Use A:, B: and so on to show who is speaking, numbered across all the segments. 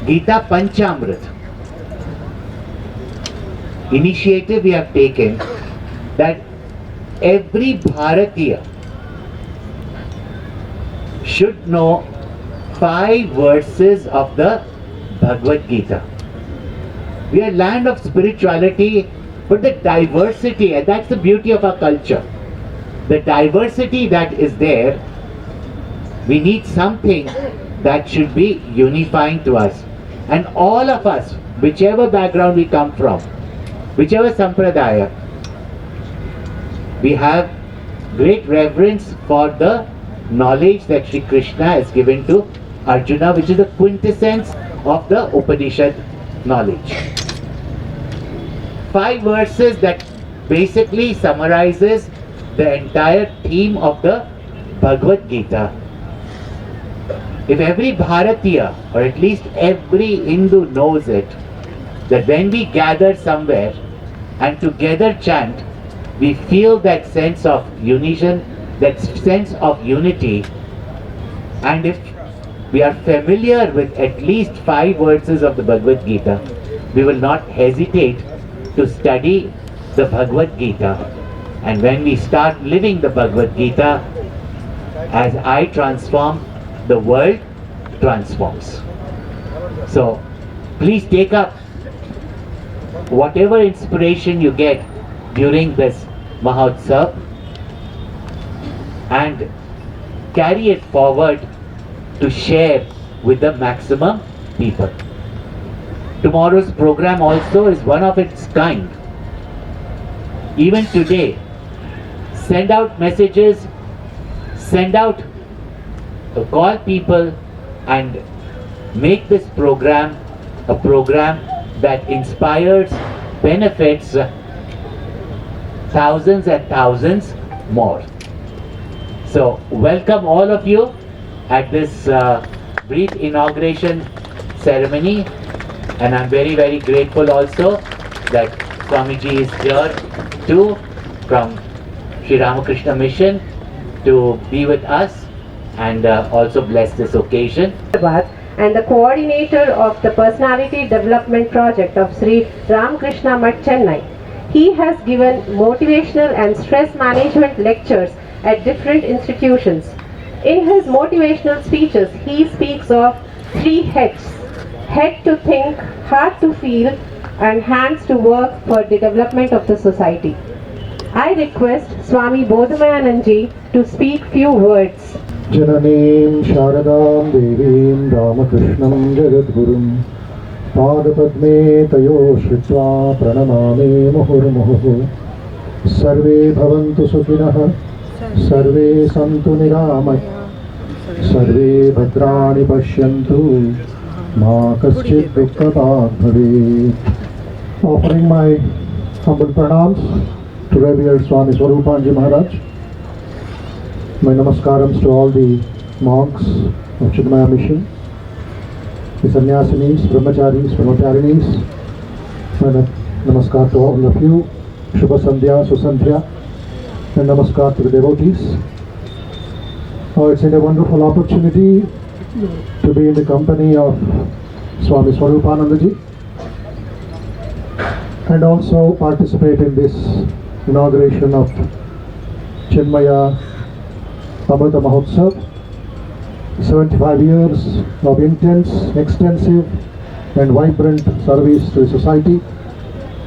A: Gita Panchamrit initiative we have taken that every Bharatiya should know 5 verses of the Bhagavad Gita. We are land of spirituality, but the diversity, and that's the beauty of our culture. The diversity that is there, we need something that should be unifying to us. And all of us, whichever background we come from, whichever sampradaya, we have great reverence for the knowledge that Sri Krishna has given to Arjuna, which is the quintessence of the Upanishad knowledge. 5 verses that basically summarizes the entire theme of the Bhagavad Gita. If every Bharatiya, or at least every Hindu knows it, that when we gather somewhere and together chant, we feel that sense of unison, that sense of unity. And if we are familiar with at least 5 verses of the Bhagavad Gita, we will not hesitate to study the Bhagavad Gita. And when we start living the Bhagavad Gita, as I transform, the world transforms. So please take up whatever inspiration you get during this Mahotsav and carry it forward to share with the maximum people. Tomorrow's program also is one of its kind. Even today, send out messages, call people and make this program a program that inspires, benefits thousands and thousands more. So welcome all of you at this brief inauguration ceremony, and I'm very, very grateful also that Swamiji is here too from Sri Ramakrishna Mission to be with us and also bless this occasion.
B: And the coordinator of the Personality Development Project of Sri Ramakrishna Mutt, Chennai. He has given motivational and stress management lectures at different institutions. In his motivational speeches, he speaks of 3 heads: head to think, heart to feel, and hands to work for the development of the society. I request Swami Bodhamayananji to speak few words.
C: जननीं शारदां देवीं रामकृष्णं जगद्गुरुं पादपद्मे तयो श्रित्वा प्रणमामि मुहुर्मुहुः। सर्वे भवन्तु सुखिनः, सर्वे सन्तु निरामयाः, सर्वे भद्राणि पश्यन्तु, मा कश्चित् दुःखभाग् भवेत्। Offering my humble pranams to revered Swami Swarupanji Maharaj. My namaskarams to all the monks of Chinmaya Mission, the sannyasinis, brahmacharis, brahmacharinis. My namaskar to all of you. Shubha Sandhya, Susandhya, and namaskar to the devotees. Oh, it's a wonderful opportunity to be in the company of Swami Swarupanandaji and also participate in this inauguration of Chinmaya Amrita Mahotsav. 75 years of intense, extensive and vibrant service to the society,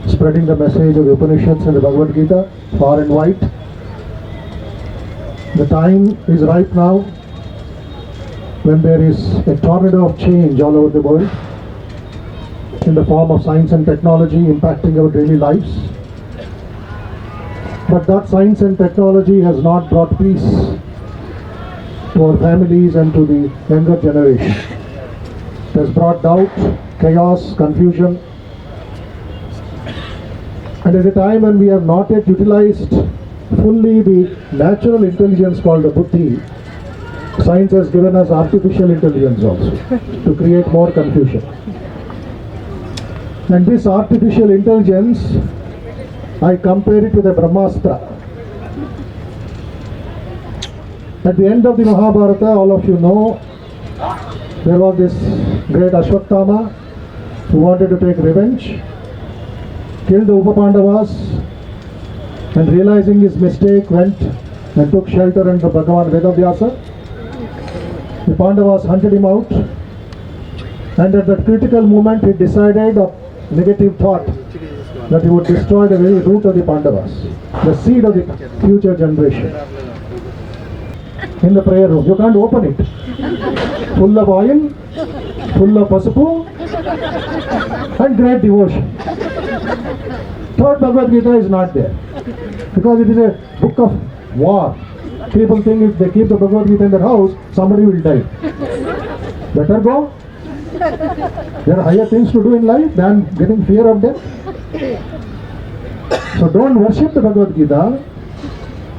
C: spreading the message of the Upanishads and the Bhagavad Gita far and wide. The time is right now when there is a tornado of change all over the world in the form of science and technology impacting our daily lives. But that science and technology has not brought peace to our families and to the younger generation. It has brought doubt, chaos, confusion. And at a time when we have not yet utilized fully the natural intelligence called the buddhi, science has given us artificial intelligence also to create more confusion. And this artificial intelligence, I compare it with a Brahmastra. At the end of the Mahabharata, all of you know There was this great Ashwatthama who wanted to take revenge, killed the Upapandavas, and realizing his mistake went and took shelter under Bhagavan Vedavyasa. The Pandavas hunted him out, and at that critical moment he decided a negative thought that he would destroy the very root of the Pandavas, the seed of the future generation. In the prayer room, you can't open it. Full of oil, full of pasupu, and great devotion. Third Bhagavad Gita is not there because it is a book of war. People think if they keep the Bhagavad Gita in their house, somebody will die. Better go. There are higher things to do in life than getting fear of death. So don't worship the Bhagavad Gita.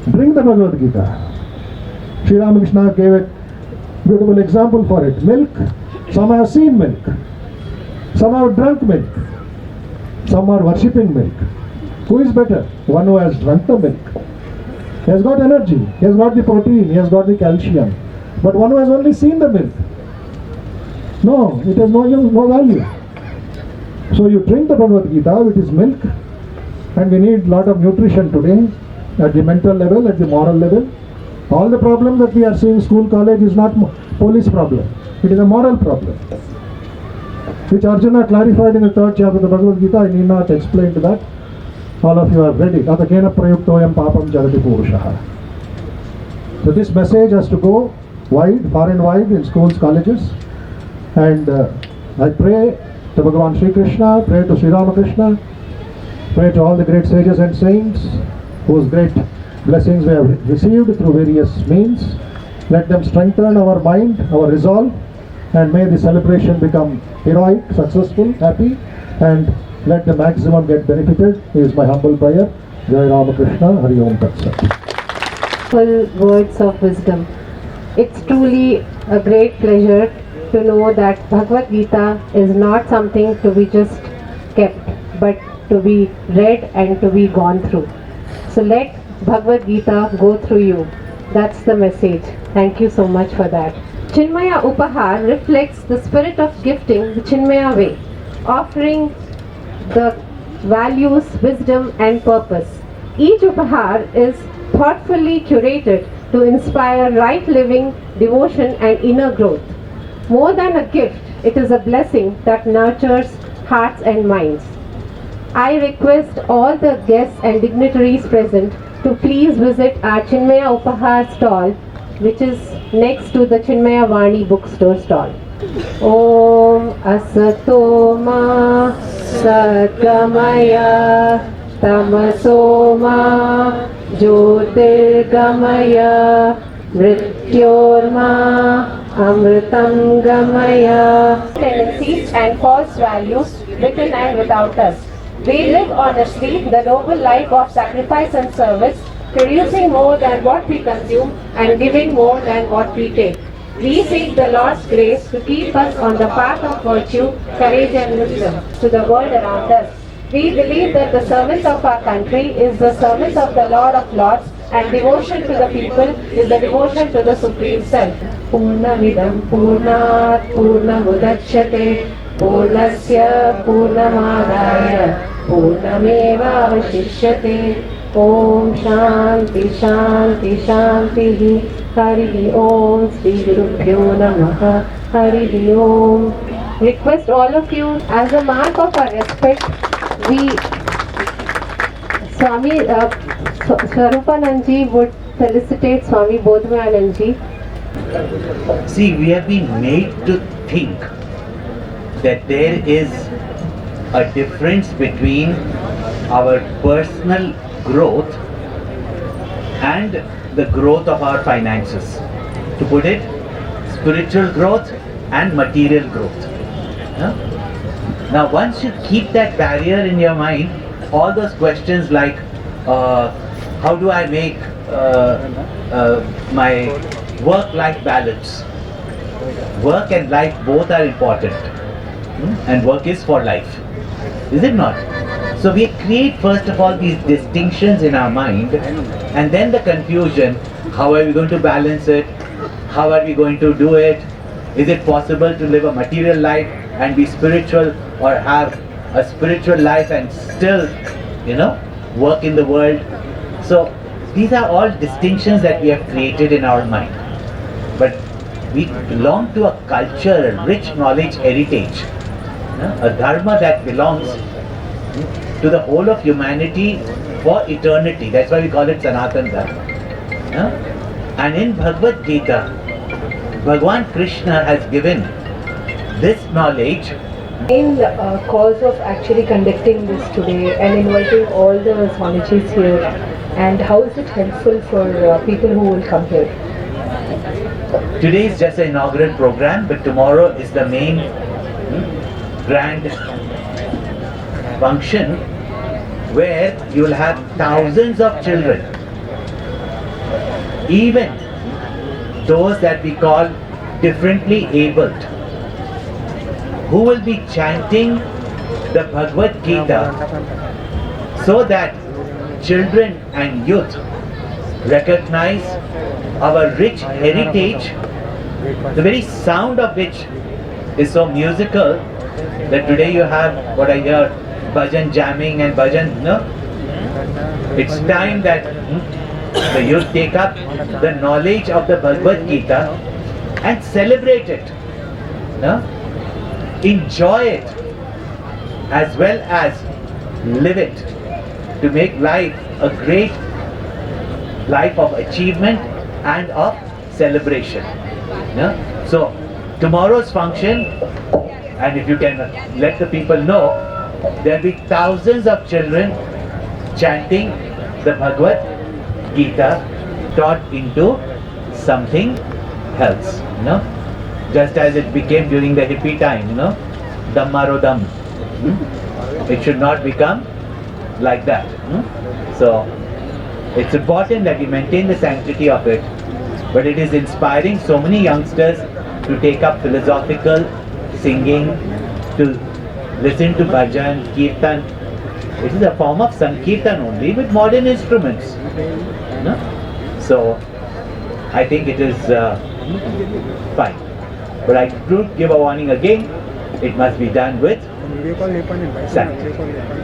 C: Bring the Bhagavad Gita. Sri Ramakrishna gave a beautiful example for it. Milk. Some have seen milk. Some have drunk milk. Some are worshipping milk. Who is better? One who has drunk the milk. He has got energy. He has got the protein. He has got the calcium. But one who has only seen the milk. No, it has no value. So you drink the Bhagavad Gita, which is milk, and we need lot of nutrition today at the mental level, at the moral level. All the problem that we are seeing school, college is not police problem. It is a moral problem, which Arjuna clarified in the third chapter of the Bhagavad Gita. I need not explain to that. All of you have read it. Atakena prayuktoyam papam jarati purushaha. So this message has to go wide, far and wide in schools, colleges. And I pray to Bhagavan Sri Krishna, pray to Sri Ramakrishna, pray to all the great sages and saints whose great blessings we have received through various means. Let them strengthen our mind, our resolve, and may the celebration become heroic, successful, happy, and let the maximum get benefited is my humble prayer. Jai Ramakrishna, Hari Om Tat Sat.
B: Full words of wisdom. It's truly a great pleasure to know that Bhagavad Gita is not something to be just kept, but to be read and to be gone through. So let Bhagavad Gita go through you. That's the message. Thank you so much for that. Chinmaya Upahar reflects the spirit of gifting the Chinmaya way, offering the values, wisdom and purpose. Each Upahar is thoughtfully curated to inspire right living, devotion and inner growth. More than a gift, it is a blessing that nurtures hearts and minds. I request all the guests and dignitaries present to please visit our Chinmaya Upahar stall, which is next to the Chinmaya Vani bookstore stall. Om Asatoma Satgamaya Tamasoma Jyotirgamaya Mrityorma Amritam Gamaya. Tendencies and false values within and without us. We live honestly the noble life of sacrifice and service, producing more than what we consume and giving more than what we take. We seek the Lord's grace to keep us on the path of virtue, courage and wisdom to the world around us. We believe that the service of our country is the service of the Lord of Lords, and devotion to the people is the devotion to the Supreme Self. Purnamidam Purnat Purnamudachyate Purnasya Purnamadaya Purnameva Avashishyate. Om Shanti Shanti Shanti Hari Om Shri Gurubhyo Namaha Hari Om. Request all of you, as a mark of our respect, we Swami Swarupanandji would felicitate Swami Bodhmayanandji.
A: See, we have been made to think that there is a difference between our personal growth and the growth of our finances. To put it, spiritual growth and material growth. Huh? Now, once you keep that barrier in your mind, all those questions like how do I make my work-life balance? Work and life both are important, and work is for life, is it not? So we create first of all these distinctions in our mind, and then the confusion, how are we going to balance it, how are we going to do it, Is it possible to live a material life and be spiritual, or have a spiritual life and still, work in the world? So these are all distinctions that we have created in our mind. But we belong to a culture, a rich knowledge heritage, a dharma that belongs to the whole of humanity for eternity. That's why we call it Sanatan Dharma. And in Bhagavad Gita, Bhagwan Krishna has given this knowledge.
D: Main cause of actually conducting this today and inviting all the Swamijis here, and how is it helpful for people who will come here?
A: Today is just an inaugural program, but tomorrow is the main grand function where you will have thousands of children, even those that we call differently abled, who will be chanting the Bhagavad Gita so that children and youth recognize our rich heritage, the very sound of which is so musical that today you have what I hear, bhajan jamming and bhajan, It's time that the youth take up the knowledge of the Bhagavad Gita and celebrate it, enjoy it, as well as live it, to make life a great life of achievement and of celebration. So tomorrow's function, and if you can let the people know, there will be thousands of children chanting the Bhagavad Gita taught into something else, just as it became during the hippie time, Dhammarodam. It should not become like that. So it's important that we maintain the sanctity of it, but it is inspiring so many youngsters to take up philosophical singing, to listen to bhajan, kirtan. It is a form of sankirtan only with modern instruments. So I think it is fine. But I do give a warning again, it must be done with sanctity.